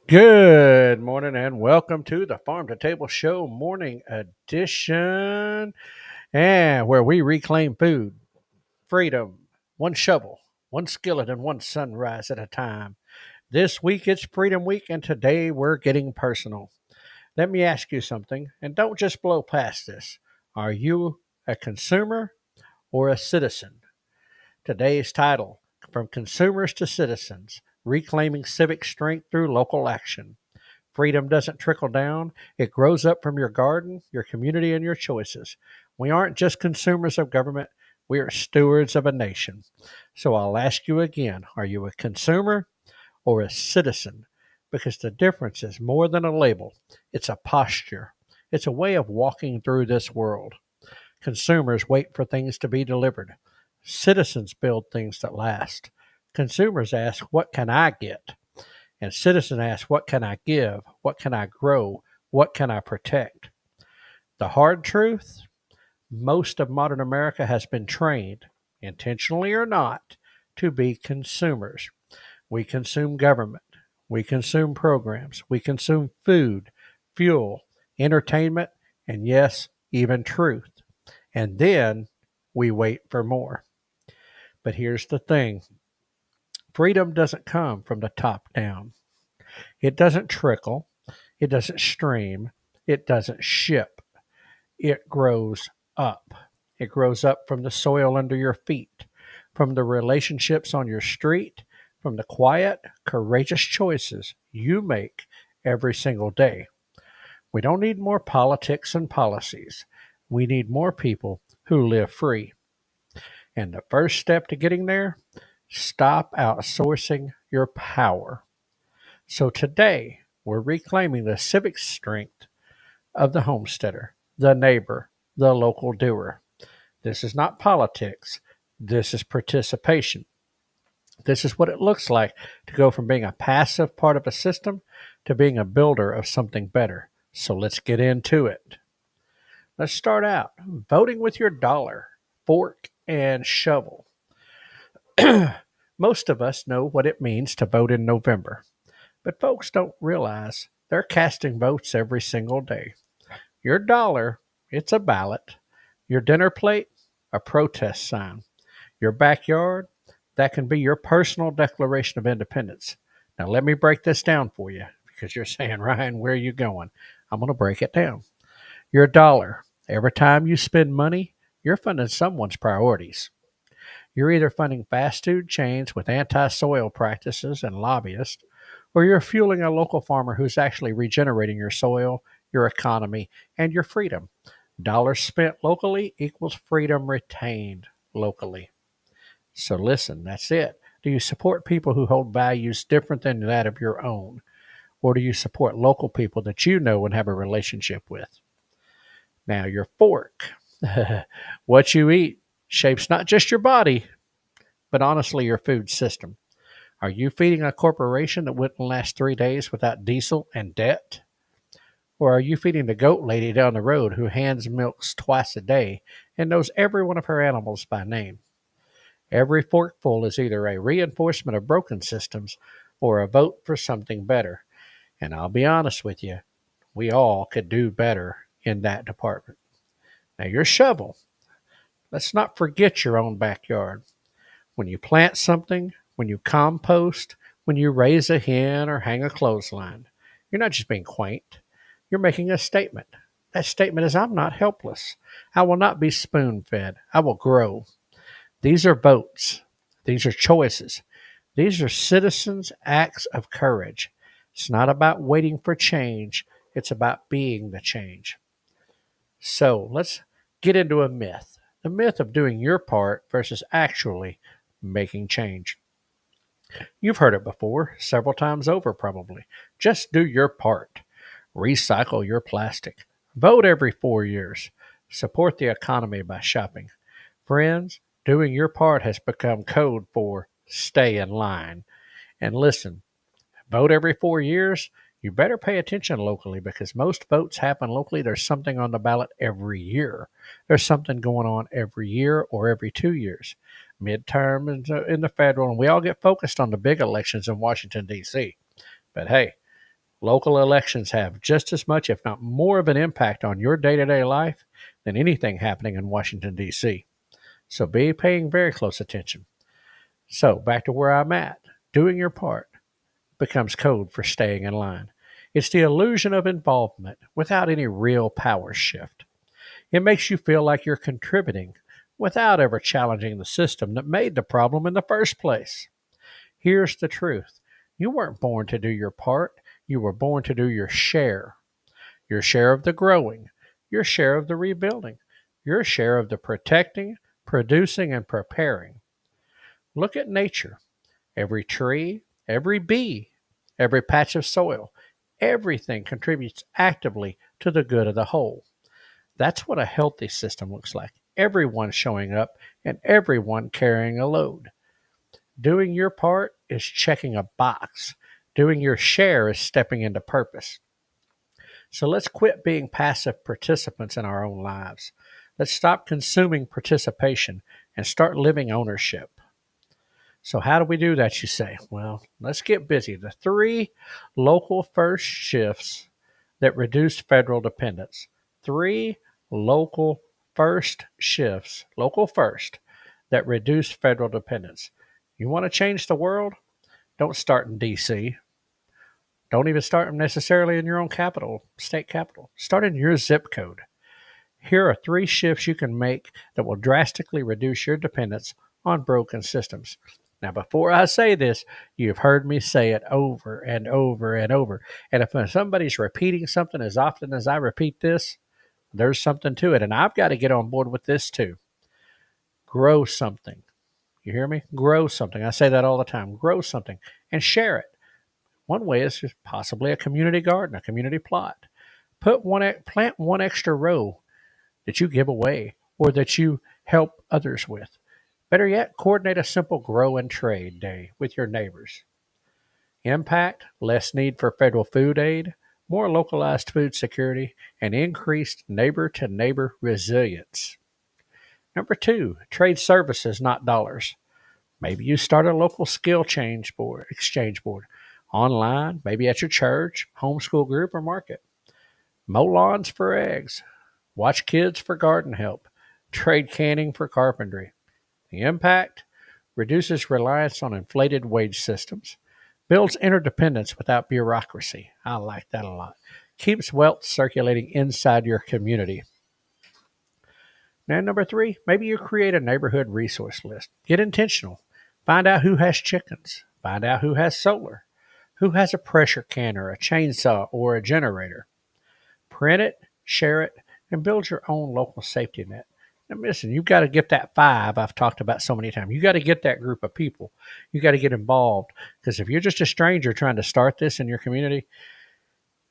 Good morning and welcome to the Farm2Table Show morning edition, and where we reclaim food, freedom, one shovel, one skillet, and one sunrise at a time. This week it's Freedom Week, and today we're getting personal. Let me ask you something, and don't just blow past this. Are you a consumer or a citizen? Today's title: From Consumers to Citizens, Reclaiming Civic Strength Through Local Action. Freedom doesn't trickle down. It grows up from your garden, your community, and your choices. We aren't just consumers of government. We are stewards of a nation. So I'll ask you again, are you a consumer or a citizen? Because the difference is more than a label. It's a posture. It's a way of walking through this world. Consumers wait for things to be delivered. Citizens build things that last. Consumers ask, what can I get? And citizen asks, what can I give? What can I grow? What can I protect? The hard truth: most of modern America has been trained, intentionally or not, to be consumers. We consume government. We consume programs. We consume food, fuel, entertainment, and yes, even truth. And then we wait for more. But here's the thing: freedom doesn't come from the top down. It doesn't trickle. It doesn't stream. It doesn't ship. It grows up. It grows up from the soil under your feet, from the relationships on your street, from the quiet, courageous choices you make every single day. We don't need more politics and policies. We need more people who live free. And the first step to getting there: stop outsourcing your power. So today, we're reclaiming the civic strength of the homesteader, the neighbor, the local doer. This is not politics. This is participation. This is what it looks like to go from being a passive part of a system to being a builder of something better. So let's get into it. Let's start out voting with your dollar, fork, and shovel. Most of us know what it means to vote in November, but folks don't realize they're casting votes every single day. Your dollar, it's a ballot. Your dinner plate, a protest sign. Your backyard, that can be your personal declaration of independence. Now, let me break this down for you, because you're saying, Ryan, where are you going? I'm going to break it down. Your dollar, every time you spend money, you're funding someone's priorities. You're either funding fast food chains with anti-soil practices and lobbyists, or you're fueling a local farmer who's actually regenerating your soil, your economy, and your freedom. Dollars spent locally equals freedom retained locally. So listen, that's it. Do you support people who hold values different than that of your own? Or do you support local people that you know and have a relationship with? Now, your fork. What you eat shapes not just your body, but honestly your food system. Are you feeding a corporation that wouldn't last 3 days without diesel and debt? Or are you feeding the goat lady down the road who hands milks twice a day and knows every one of her animals by name? Every forkful is either a reinforcement of broken systems or a vote for something better. And I'll be honest with you, we all could do better in that department. Now, your shovel. Let's not forget your own backyard. When you plant something, when you compost, when you raise a hen or hang a clothesline, you're not just being quaint. You're making a statement. That statement is, I'm not helpless. I will not be spoon fed. I will grow. These are votes. These are choices. These are citizens' acts of courage. It's not about waiting for change. It's about being the change. So let's get into a myth. The myth of doing your part versus actually making change. You've heard it before, several times over probably. Just do your part. Recycle your plastic. Vote every 4 years. Support the economy by shopping. Friends, doing your part has become code for stay in line. And listen, vote every 4 years. You better pay attention locally, because most votes happen locally. There's something on the ballot every year. There's something going on every year or every 2 years. Midterm in the federal, and we all get focused on the big elections in Washington, D.C. But hey, Local elections have just as much, if not more, of an impact on your day-to-day life than anything happening in Washington, D.C. So be paying very close attention. So back to where I'm at. Doing your part becomes code for staying in line. It's the illusion of involvement without any real power shift. It makes you feel like you're contributing without ever challenging the system that made the problem in the first place. Here's the truth. You weren't born to do your part. You were born to do your share of the growing, your share of the rebuilding, your share of the protecting, producing, and preparing. Look at nature. Every tree, every bee, every patch of soil, everything contributes actively to the good of the whole. That's what a healthy system looks like. Everyone showing up and everyone carrying a load. Doing your part is checking a box. Doing your share is stepping into purpose. So let's quit being passive participants in our own lives. Let's stop consuming participation and start living ownership. So how do we do that, you say? Well, let's get busy. The 3 local first shifts that reduce federal dependence. 3 local first shifts, local first, that reduce federal dependence. You want to change the world? Don't start in D.C. Don't even start necessarily in your own capital, state capital. Start in your zip code. Here are 3 shifts you can make that will drastically reduce your dependence on broken systems. Now, before I say this, you've heard me say it over and over and over. And if somebody's repeating something as often as I repeat this, there's something to it. And I've got to get on board with this too. Grow something. You hear me? Grow something. I say that all the time. Grow something and share it. One way is possibly a community garden, a community plot. Plant one extra row that you give away or that you help others with. Better yet, coordinate a simple grow and trade day with your neighbors. Impact: less need for federal food aid, more localized food security, and increased neighbor-to-neighbor resilience. Number 2, trade services, not dollars. Maybe you start a local exchange board, online, maybe at your church, homeschool group, or market. Mow lawns for eggs. Watch kids for garden help. Trade canning for carpentry. The impact: reduces reliance on inflated wage systems. Builds interdependence without bureaucracy. I like that a lot. Keeps wealth circulating inside your community. Now, number 3, maybe you create a neighborhood resource list. Get intentional. Find out who has chickens. Find out who has solar. Who has a pressure canner, a chainsaw, or a generator. Print it, share it, and build your own local safety net. Now, listen, you've got to get that 5 I've talked about so many times. You got to get that group of people. You got to get involved, because if you're just a stranger trying to start this in your community,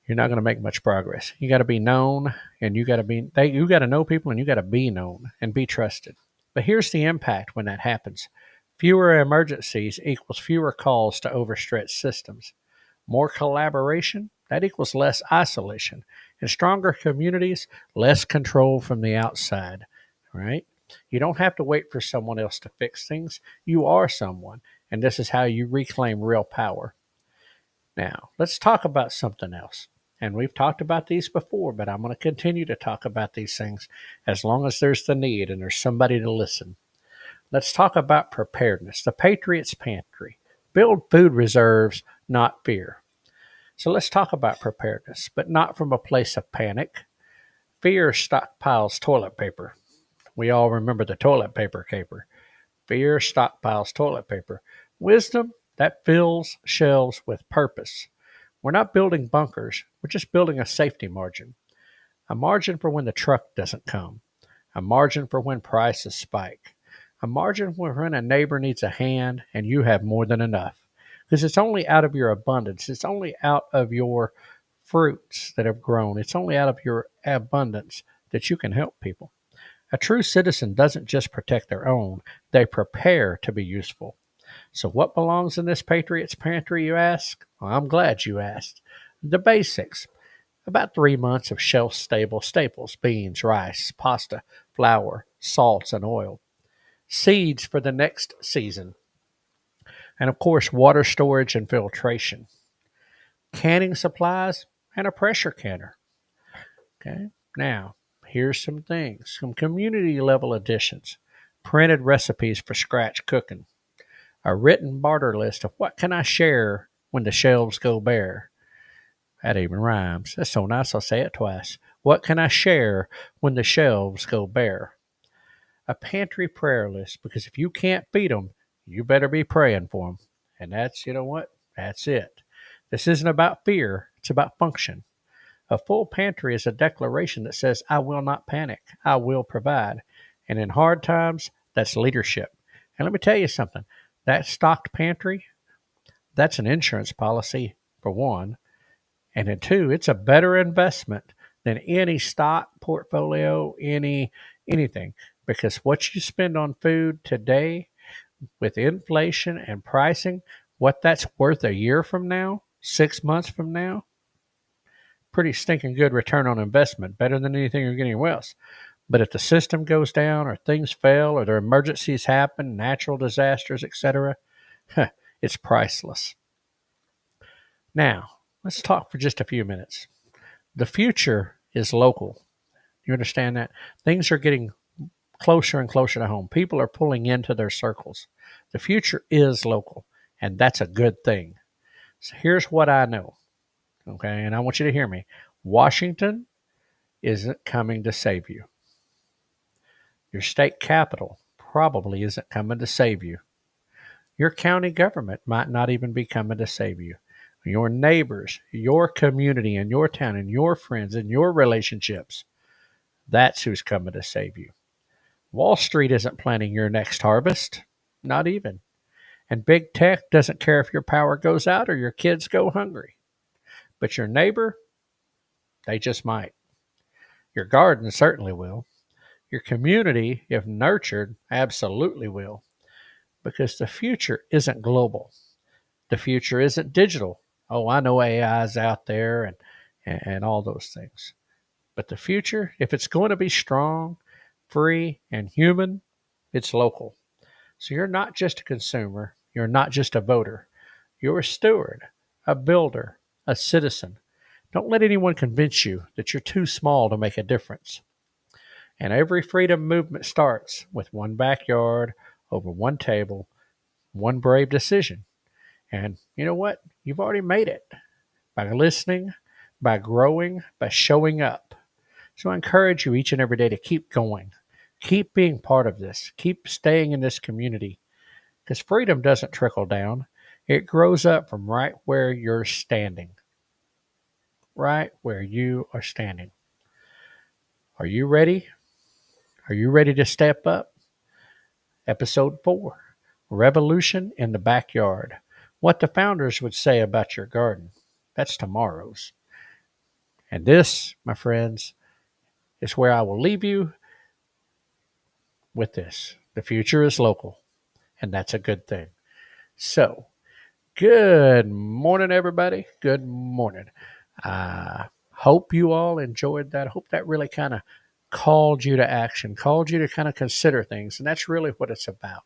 you're not going to make much progress. You got to be known, and you got to know people, and you got to be known and be trusted. But here's the impact when that happens. Fewer emergencies equals fewer calls to overstretched systems. More collaboration, that equals less isolation. And stronger communities, less control from the outside, right? You don't have to wait for someone else to fix things. You are someone, and this is how you reclaim real power. Now, let's talk about something else. And we've talked about these before, but I'm going to continue to talk about these things as long as there's the need and there's somebody to listen. Let's talk about preparedness, the Patriot's Pantry. Build food reserves, not fear. So let's talk about preparedness, but not from a place of panic. Fear stockpiles toilet paper. We all remember the toilet paper caper. Fear stockpiles toilet paper. Wisdom, that fills shelves with purpose. We're not building bunkers. We're just building a safety margin. A margin for when the truck doesn't come. A margin for when prices spike. A margin for when a neighbor needs a hand and you have more than enough. Because it's only out of your abundance. It's only out of your fruits that have grown. It's only out of your abundance that you can help people. A true citizen doesn't just protect their own. They prepare to be useful. So what belongs in this Patriot's Pantry, you ask? Well, I'm glad you asked. The basics. About 3 months of shelf-stable staples: beans, rice, pasta, flour, salts, and oil. Seeds for the next season. And of course, water storage and filtration. canning supplies, and a pressure canner. Okay. Now, here's some things, some community level additions, printed recipes for scratch cooking, a written barter list of what can I share when the shelves go bare. That even rhymes. That's so nice, I'll say it twice. What can I share when the shelves go bare? A pantry prayer list, because if you can't feed them, you better be praying for them. And that's, you know what? That's it. This isn't about fear, it's about function. A full pantry is a declaration that says, I will not panic, I will provide. And in hard times, that's leadership. And let me tell you something, that stocked pantry, that's an insurance policy, for one. And then two, it's a better investment than any stock portfolio, anything. Because what you spend on food today with inflation and pricing, what that's worth a year from now, 6 months from now, pretty stinking good return on investment, better than anything you're getting anywhere else. But if the system goes down or things fail or there are emergencies happen, natural disasters, etc., it's priceless. Now, let's talk for just a few minutes. The future is local. You understand that? Things are getting closer and closer to home. People are pulling into their circles. The future is local, and that's a good thing. So here's what I know, okay? And I want you to hear me. Washington isn't coming to save you. Your state capital probably isn't coming to save you. Your county government might not even be coming to save you. Your neighbors, your community, and your town, and your friends, and your relationships, that's who's coming to save you. Wall Street isn't planning your next harvest, not even. And big tech doesn't care if your power goes out or your kids go hungry. But your neighbor, they just might. Your garden certainly will. Your community, if nurtured, absolutely will. Because the future isn't global. The future isn't digital. Oh, I know AI's out there and all those things. But the future, if it's going to be strong, free, and human, it's local. So you're not just a consumer. You're not just a voter. You're a steward, a builder, a citizen. Don't let anyone convince you that you're too small to make a difference. And every freedom movement starts with one backyard, over one table, one brave decision. And you know what? You've already made it by listening, by growing, by showing up. So I encourage you each and every day to keep going, keep being part of this, keep staying in this community, because freedom doesn't trickle down. It grows up from right where you're standing. Right where you are standing. Are you ready? Are you ready to step up? Episode 4, Revolution in the Backyard. What the founders would say about your garden. That's tomorrow's. And this, my friends, is where I will leave you with this. The future is local, and that's a good thing. So, good morning, everybody. Good morning. Hope you all enjoyed that. Hope that really kind of called you to action, called you to kind of consider things. And that's really what it's about.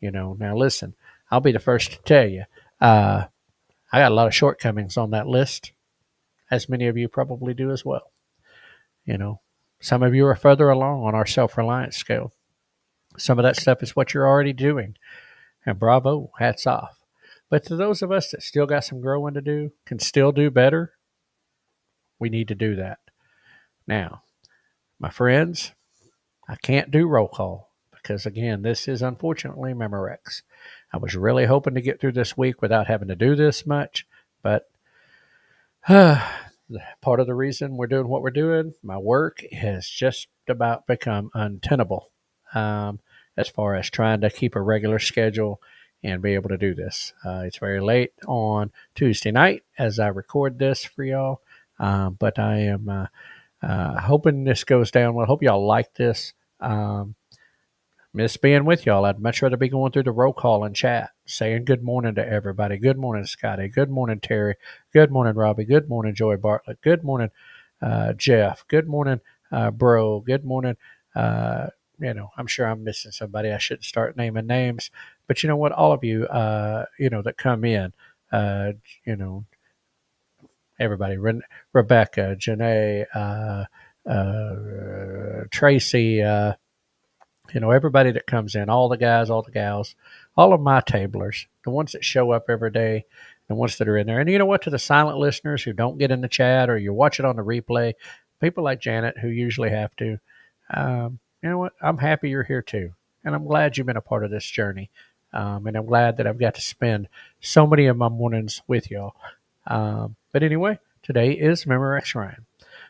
Now listen, I'll be the first to tell you, I got a lot of shortcomings on that list, as many of you probably do as well. Some of you are further along on our self-reliance scale. Some of that stuff is what you're already doing. And bravo, hats off. But to those of us that still got some growing to do, can still do better, we need to do that. Now, my friends, I can't do roll call because, again, this is unfortunately Memorex. I was really hoping to get through this week without having to do this much, but part of the reason we're doing what we're doing, my work has just about become untenable as far as trying to keep a regular schedule and be able to do this. It's very late on Tuesday night as I record this for y'all, but I am hoping this goes down well. Hope y'all like this. Miss being with y'all. I'd much rather be going through the roll call and chat, saying good morning to everybody. Good morning, Scotty. Good morning, Terry. Good morning, Robbie. Good morning, Joy Bartlett. Good morning, Jeff. Good morning, Bro. Good morning. I'm sure I'm missing somebody. I shouldn't start naming names, but you know what? All of you, that come in, everybody, Rebecca, Janae, Tracy, everybody that comes in, all the guys, all the gals, all of my tablers, the ones that show up every day, the ones that are in there. And you know what? To the silent listeners who don't get in the chat or you watch it on the replay, people like Janet who usually have to, you know what? I'm happy you're here too. And I'm glad you've been a part of this journey. And I'm glad that I've got to spend so many of my mornings with y'all. But anyway, today is Memorex Ryan.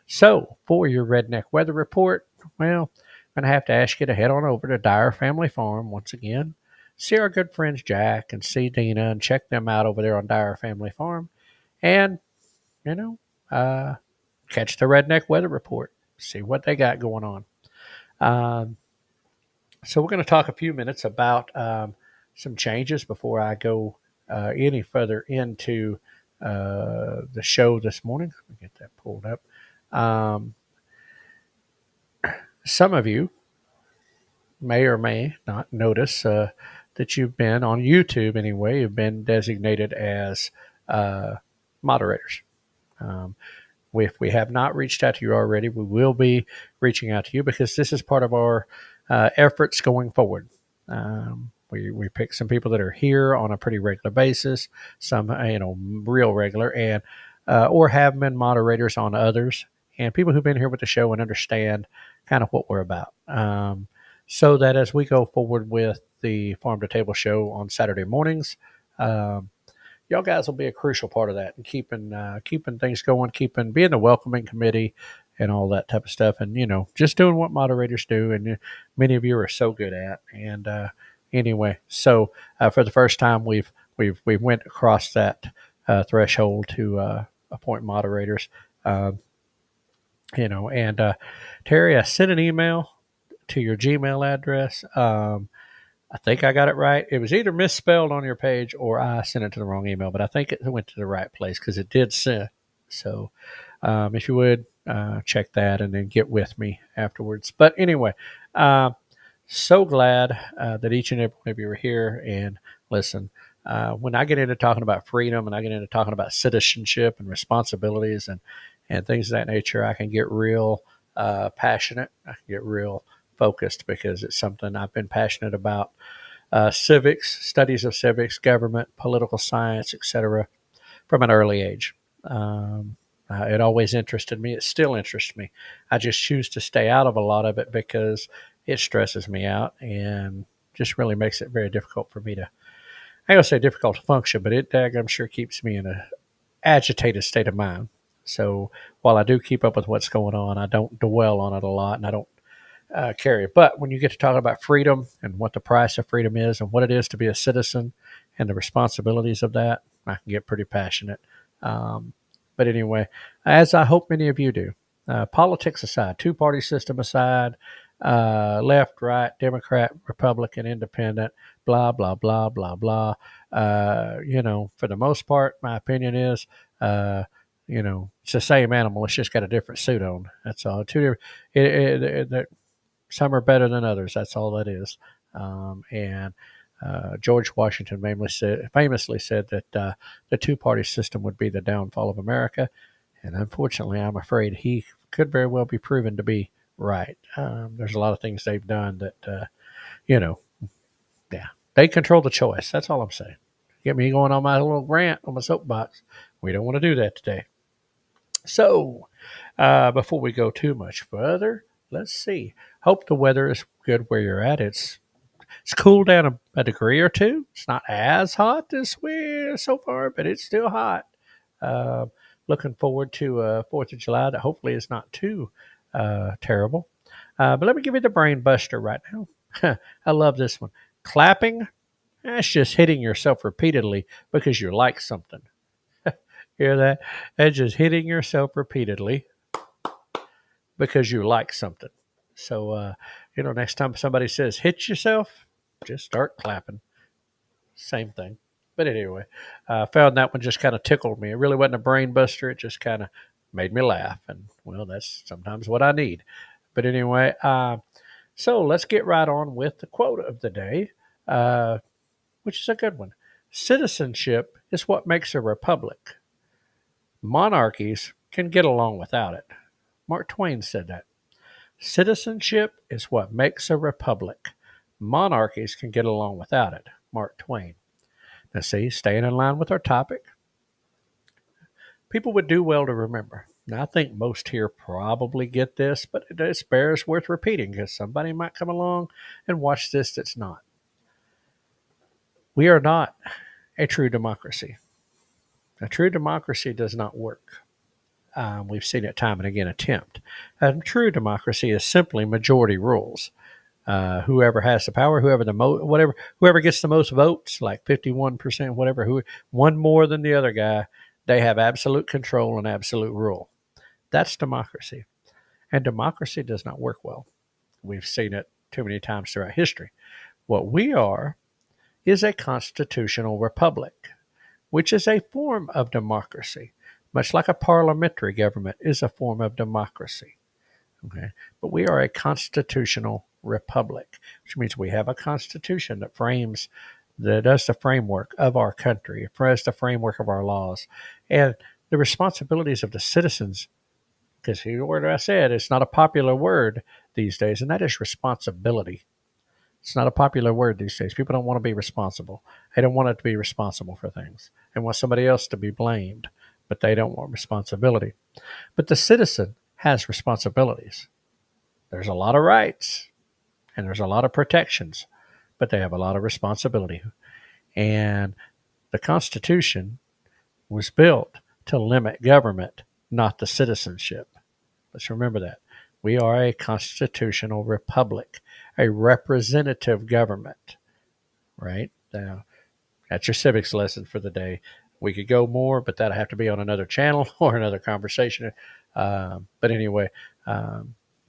So for your redneck weather report, well, I'm going to have to ask you to head on over to Dyer Family Farm once again. See our good friends Jack and see Dina and check them out over there on Dyer Family Farm. And, uh, catch the redneck weather report. See what they got going on. So we're going to talk a few minutes about some changes before I go any further into the show this morning. Let me get that pulled up. Some of you may or may not notice that you've been on YouTube anyway. You've been designated as moderators. If we have not reached out to you already, we will be reaching out to you because this is part of our efforts going forward. We pick some people that are here on a pretty regular basis, some real regular, and or have been moderators on others, and people who've been here with the show and understand kind of what we're about. So that as we go forward with the Farm to Table Show on Saturday mornings, y'all guys will be a crucial part of that and keeping things going, being the welcoming committee and all that type of stuff, and just doing what moderators do, and many of you are so good at. And anyway, so for the first time, we went across that threshold to appoint moderators. And Terry, I sent an email to your Gmail address. I think I got it right. It was either misspelled on your page or I sent it to the wrong email, but I think it went to the right place because it did send. So if you would check that and then get with me afterwards. But anyway, so glad that each and every one of you are here. And listen, when I get into talking about freedom and I get into talking about citizenship and responsibilities and things of that nature, I can get real passionate. I can get real focused because it's something I've been passionate about. Civics, studies of civics, government, political science, etc., from an early age. It always interested me. It still interests me. I just choose to stay out of a lot of it because it stresses me out and just really makes it very difficult for me to, I don't say difficult to function, but it I'm sure keeps me in a agitated state of mind. So while I do keep up with what's going on, I don't dwell on it a lot, and I don't carry it. But when you get to talk about freedom and what the price of freedom is and what it is to be a citizen and the responsibilities of that, I can get pretty passionate. But anyway, as I hope many of you do, politics aside, two-party system aside, left, right, Democrat, Republican, Independent, blah, blah, blah, blah, blah. For the most part, my opinion is, it's the same animal. It's just got a different suit on. That's all. Two different. Some are better than others. That's all that is. And George Washington famously said that the two-party system would be the downfall of America. And unfortunately, I'm afraid he could very well be proven to be right. There's a lot of things they've done that, they control the choice. That's all I'm saying. Get me going on my little rant on my soapbox. We don't want to do that today. So before we go too much further, let's see. Hope the weather is good where you're at. It's cooled down a degree or two. It's not as hot this week so far, but it's still hot. Looking forward to 4th of July that hopefully is not too terrible. But let me give you the brain buster right now. I love this one. Clapping, that's just hitting yourself repeatedly because you like something. Hear that? That's just hitting yourself repeatedly because you like something. So, next time somebody says hit yourself, just start clapping. Same thing. But anyway, I found that one just kind of tickled me. It really wasn't a brain buster. It just kind of made me laugh. And, well, that's sometimes what I need. But anyway, so let's get right on with the quote of the day, which is a good one. Citizenship is what makes a republic. Monarchies can get along without it. Mark Twain said that. Citizenship is what makes a republic. Monarchies can get along without it. Mark Twain. Now, see, staying in line with our topic, people would do well to remember. Now, I think most here probably get this, but it bears worth repeating because somebody might come along and watch this that's not. We are not a true democracy. A true democracy does not work. We've seen it time and again attempt. A true democracy is simply majority rules. Whoever has the power, whoever gets the most votes, like 51%, whatever, one more than the other guy, they have absolute control and absolute rule. That's democracy. And democracy does not work well. We've seen it too many times throughout history. What we are is a constitutional republic, which is a form of democracy, much like a parliamentary government is a form of democracy. Okay, but we are a constitutional republic, which means we have a constitution that does the framework of our country, does the framework of our laws, and the responsibilities of the citizens. Because the word I said, it's not a popular word these days, and that is responsibility. It's not a popular word these days. People don't want to be responsible. They don't want it to be responsible for things. They want somebody else to be blamed, but they don't want responsibility. But the citizen has responsibilities. There's a lot of rights and there's a lot of protections, but they have a lot of responsibility. And the Constitution was built to limit government, not the citizenship. Let's remember that. We are a constitutional republic, a representative government, right? Now, that's your civics lesson for the day. We could go more, but that'll have to be on another channel or another conversation. But anyway,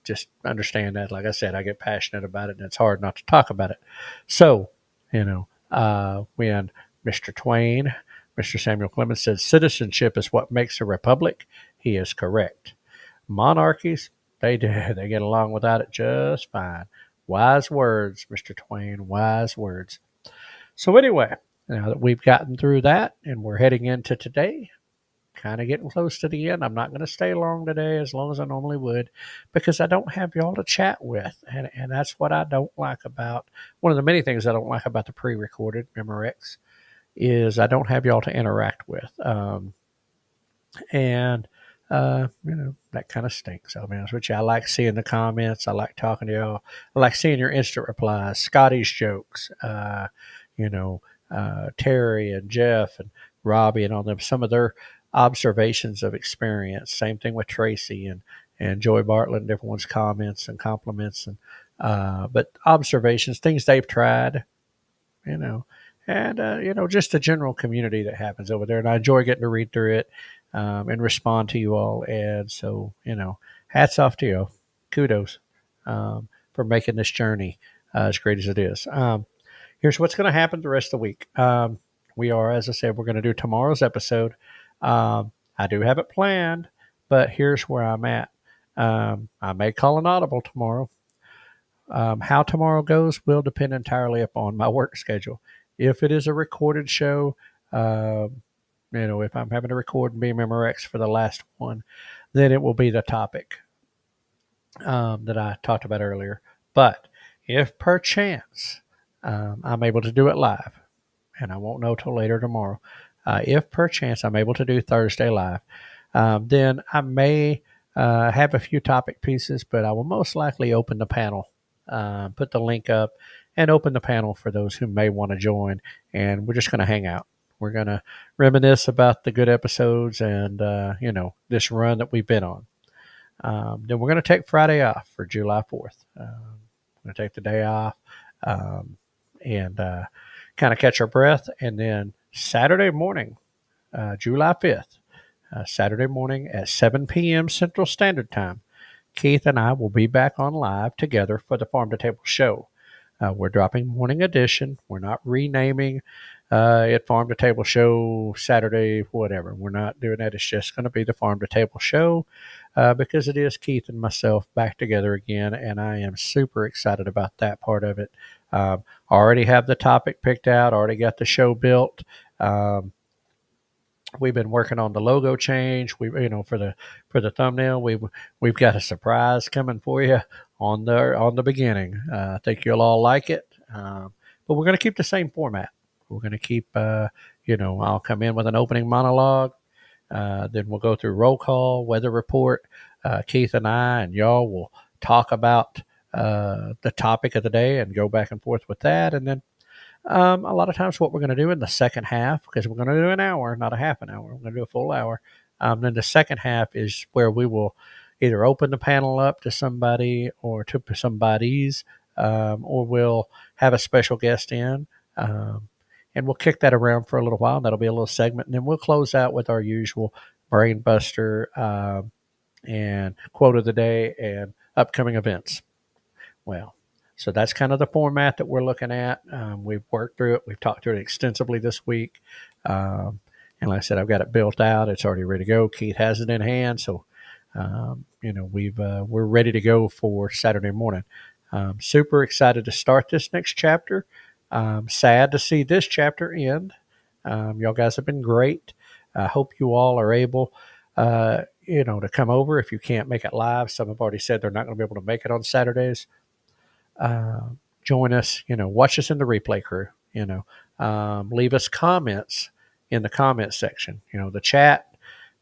just understand that. Like I said, I get passionate about it, and it's hard not to talk about it. So, when Mr. Twain, Mr. Samuel Clemens said citizenship is what makes a republic, he is correct. Monarchies, they get along without it just fine. Wise words, Mr. Twain, wise words. So anyway, now that we've gotten through that and we're heading into today, kind of getting close to the end. I'm not going to stay long today as long as I normally would because I don't have y'all to chat with. And that's what I don't like about, one of the many things I don't like about the pre-recorded Memorex is I don't have y'all to interact with. That kind of stinks. I'll be honest with you. I like seeing the comments. I like talking to y'all. I like seeing your instant replies, Scotty's jokes, Terry and Jeff and Robbie and all them, some of their observations of experience. Same thing with Tracy and Joy Bartlett and different ones' comments and compliments but observations, things they've tried, and just the general community that happens over there. And I enjoy getting to read through it and respond to you all. And so, hats off to you. Kudos for making this journey as great as it is. Here's what's going to happen the rest of the week. We are, as I said, we're going to do tomorrow's episode. I do have it planned, but here's where I'm at. I may call an audible tomorrow. How tomorrow goes will depend entirely upon my work schedule. If it is a recorded show, if I'm having to record BMMRX for the last one, then it will be the topic that I talked about earlier. But if perchance I'm able to do it live, and I won't know till later tomorrow, if perchance I'm able to do Thursday live, then I may have a few topic pieces, but I will most likely open the panel, put the link up, and open the panel for those who may want to join, and we're just going to hang out. We're going to reminisce about the good episodes and, this run that we've been on. Then we're going to take Friday off for July 4th. I'm going to take the day off and kind of catch our breath. And then Saturday morning, July 5th, Saturday morning at 7 p.m. Central Standard Time, Keith and I will be back on live together for the Farm2Table Show. We're dropping Morning Edition. We're not renaming it Farm2Table Show Saturday, whatever. We're not doing that. It's just going to be the Farm2Table Show because it is Keith and myself back together again, and I am super excited about that part of it. Already have the topic picked out. Already got the show built. We've been working on the logo change. For the thumbnail, we've got a surprise coming for you on the beginning. I think you'll all like it. But we're going to keep the same format. We're going to keep, I'll come in with an opening monologue. Then we'll go through roll call, weather report. Keith and I and y'all will talk about the topic of the day and go back and forth with that. And then a lot of times, what we're going to do in the second half, because we're going to do an hour, not a half an hour, we're going to do a full hour. Then the second half is where we will either open the panel up to somebody or to somebody's, or we'll have a special guest in. And we'll kick that around for a little while. That'll be a little segment. And then we'll close out with our usual brain buster and quote of the day and upcoming events. Well, so that's kind of the format that we're looking at. We've worked through it. We've talked through it extensively this week. And like I said, I've got it built out. It's already ready to go. Keith has it in hand. So, we're ready to go for Saturday morning. Super excited to start this next chapter. Sad to see this chapter end. Y'all guys have been great. I hope you all are able, to come over if you can't make it live. Some have already said they're not going to be able to make it on Saturdays. Join us, watch us in the replay crew, leave us comments in the comment section. The chat,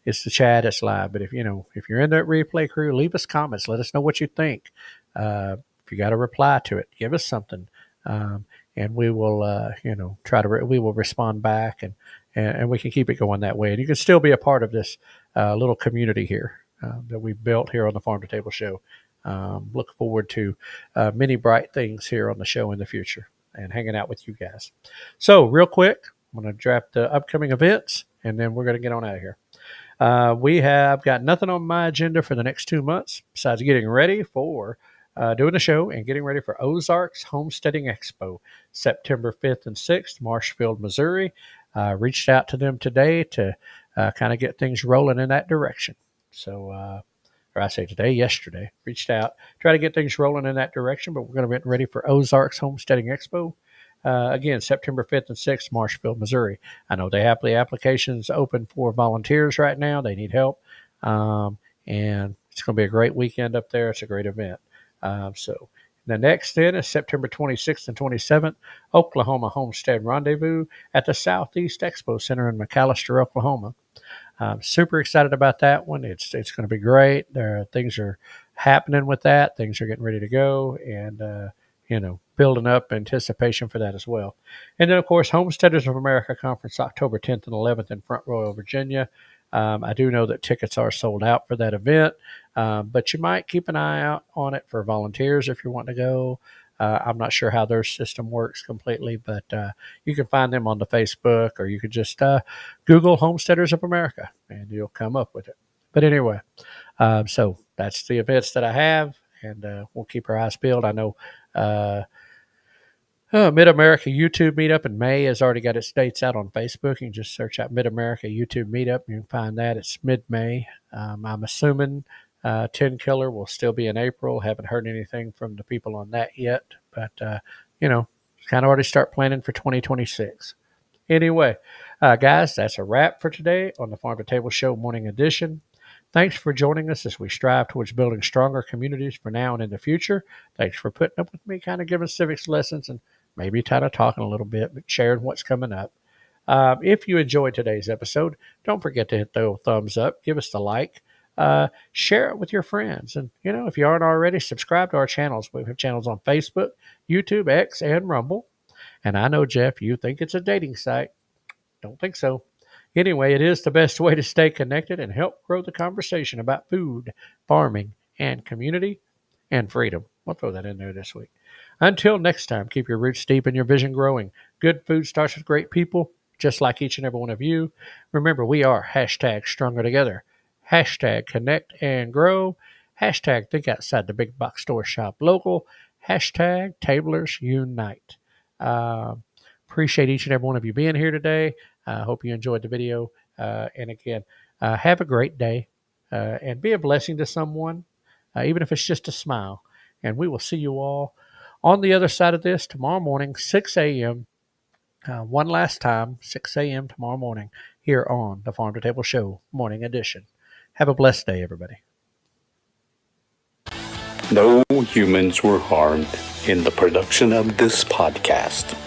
it's the chat, it's live. But if you're in that replay crew, leave us comments. Let us know what you think. If you got a reply to it, give us something. And we will, we will respond back and we can keep it going that way. And you can still be a part of this little community here that we've built here on the Farm to Table Show. Look forward to many bright things here on the show in the future and hanging out with you guys. So real quick, I'm going to draft the upcoming events and then we're going to get on out of here. We have got nothing on my agenda for the next 2 months besides getting ready for doing the show and getting ready for Ozarks Homesteading Expo, September 5th and 6th, Marshfield, Missouri. Reached out to them today to kind of get things rolling in that direction. So, or I say today, yesterday, reached out, try to get things rolling in that direction, but we're going to get ready for Ozarks Homesteading Expo. Again, September 5th and 6th, Marshfield, Missouri. I know they have the applications open for volunteers right now. They need help. And it's going to be a great weekend up there. It's a great event. So the next then is September 26th and 27th, Oklahoma Homestead Rendezvous at the Southeast Expo Center in McAlester, Oklahoma. I'm super excited about that one. It's going to be great. Things are happening with that. Things are getting ready to go and, building up anticipation for that as well. And then, of course, Homesteaders of America Conference, October 10th and 11th in Front Royal, Virginia. I do know that tickets are sold out for that event, but you might keep an eye out on it for volunteers if you want to go. I'm not sure how their system works completely, but you can find them on the Facebook, or you could just Google Homesteaders of America, and you'll come up with it. But anyway, so that's the events that I have, and we'll keep our eyes peeled. I know Mid-America YouTube Meetup in May has already got its dates out on Facebook. You can just search out Mid-America YouTube Meetup. You can find that. It's mid-May. I'm assuming 10 Killer will still be in April. Haven't heard anything from the people on that yet. But, kind of already start planning for 2026. Anyway, guys, that's a wrap for today on the Farm to Table Show Morning Edition. Thanks for joining us as we strive towards building stronger communities for now and in the future. Thanks for putting up with me, kind of giving civics lessons and maybe kind of talking a little bit, but sharing what's coming up. If you enjoyed today's episode, don't forget to hit the thumbs up, give us the like, share it with your friends. And, if you aren't already, subscribe to our channels. We have channels on Facebook, YouTube, X, and Rumble. And I know, Jeff, you think it's a dating site. Don't think so. Anyway, it is the best way to stay connected and help grow the conversation about food, farming, and community and freedom. We'll throw that in there this week. Until next time, keep your roots deep and your vision growing. Good food starts with great people, just like each and every one of you. Remember, we are #Stronger Together, #Connect and Grow, #Think Outside the Big Box Store Shop Local, #Tablers Unite. Appreciate each and every one of you being here today. I hope you enjoyed the video. And again, have a great day and be a blessing to someone, even if it's just a smile. And we will see you all on the other side of this tomorrow morning, 6 a.m. One last time, 6 a.m. tomorrow morning, here on the Farm to Table Show, Morning Edition. Have a blessed day, everybody. No humans were harmed in the production of this podcast.